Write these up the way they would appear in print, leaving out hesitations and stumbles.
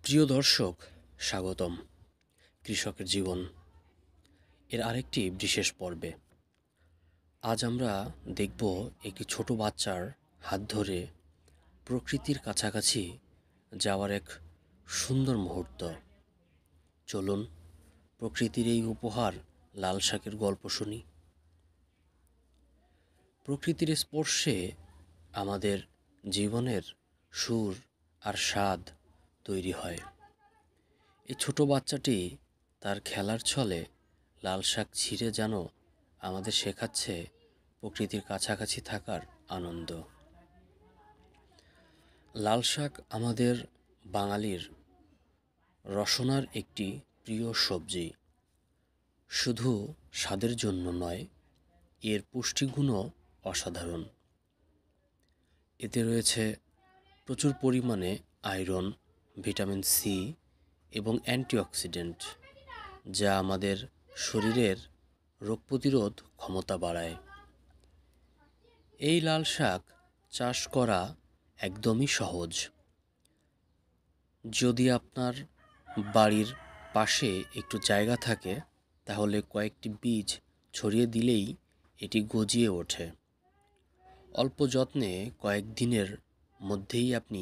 প্রিয় দর্শক, স্বাগতম কৃষকের জীবন এর আরেকটি বিশেষ পর্বে। আজ আমরা দেখব একটি ছোট বাচ্চার হাত ধরে প্রকৃতির কাছাকাছি যাওয়ার এক সুন্দর মুহূর্ত। চলুন প্রকৃতির এই উপহার লাল শাকের গল্প শুনি। প্রকৃতির স্পর্শে আমাদের জীবনের সুর আর স্বাদ তৈরি হয়। এই ছোট বাচ্চাটি তার খেলার ছলে লাল শাক ছিঁড়ে যেন আমাদের শেখাচ্ছে প্রকৃতির কাছাকাছি থাকার আনন্দ। লাল শাক আমাদের বাঙালির রসনার একটি প্রিয় সবজি। শুধু স্বাদের জন্য নয়, এর পুষ্টিগুণও অসাধারণ। এতে রয়েছে প্রচুর পরিমাণে আয়রন, ভিটামিন সি এবং অ্যান্টিঅক্সিডেন্ট, যা আমাদের শরীরের রোগ প্রতিরোধ ক্ষমতা বাড়ায়। এই লাল শাক চাষ করা একদমই সহজ। যদি আপনার বাড়ির পাশে একটু জায়গা থাকে, তাহলে কয়েকটি বীজ ছড়িয়ে দিলেই এটি গজিয়ে ওঠে। অল্প যত্নে কয়েকদিনের মধ্যেই আপনি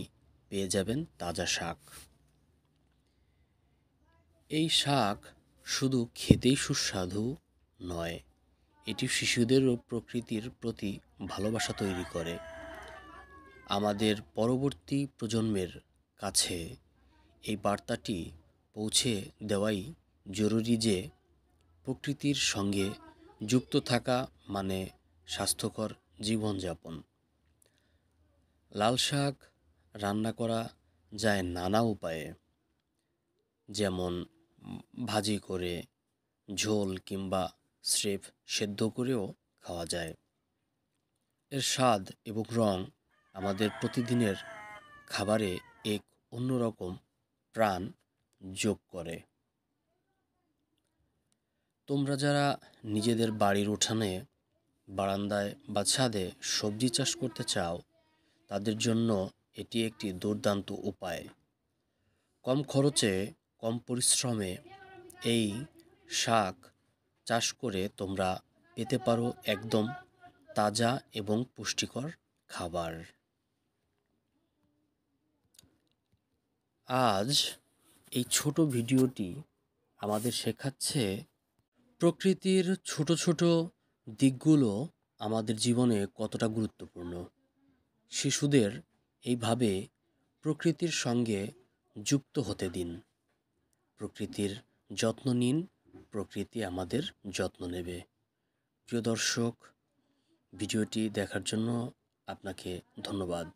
পেয়ে যাবেন তাজা শাক। এই শাক শুধু খেতেই সুস্বাদু নয়, এটি শিশুদেরও প্রকৃতির প্রতি ভালোবাসা তৈরি করে। আমাদের পরবর্তী প্রজন্মের কাছে এই বার্তাটি পৌঁছে দেওয়াই জরুরি যে প্রকৃতির সঙ্গে যুক্ত থাকা মানে স্বাস্থ্যকর জীবনযাপন। লাল শাক রান্না করা যায় নানা উপায়ে, যেমন ভাজি করে, ঝোল কিংবা স্রেফ সেদ্ধ করেও খাওয়া যায়। এর স্বাদ এবং রং আমাদের প্রতিদিনের খাবারে এক অন্যরকম প্রাণ যোগ করে। তোমরা যারা নিজেদের বাড়ির উঠানে, বারান্দায় বা ছাদে সবজি চাষ করতে চাও, তাদের জন্য এটি একটি দুর্দান্ত উপায়। কম খরচে, কম পরিশ্রমে এই শাক চাষ করে তোমরা পেতে পারো একদম তাজা এবং পুষ্টিকর খাবার। আজ এই ছোট ভিডিওটি আমাদের শেখাচ্ছে প্রকৃতির ছোট ছোট দিকগুলো আমাদের জীবনে কতটা গুরুত্বপূর্ণ। শিশুদের এইভাবে প্রকৃতির সঙ্গে যুক্ত হতে দিন। প্রকৃতির যত্ন নিন, প্রকৃতি আমাদের যত্ন নেবে। প্রিয় দর্শক, ভিডিওটি দেখার জন্য আপনাকে ধন্যবাদ।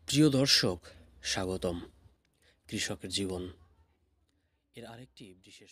প্রিয় দর্শক, স্বাগতম কৃষকের জীবন এর আরেকটি বিশেষ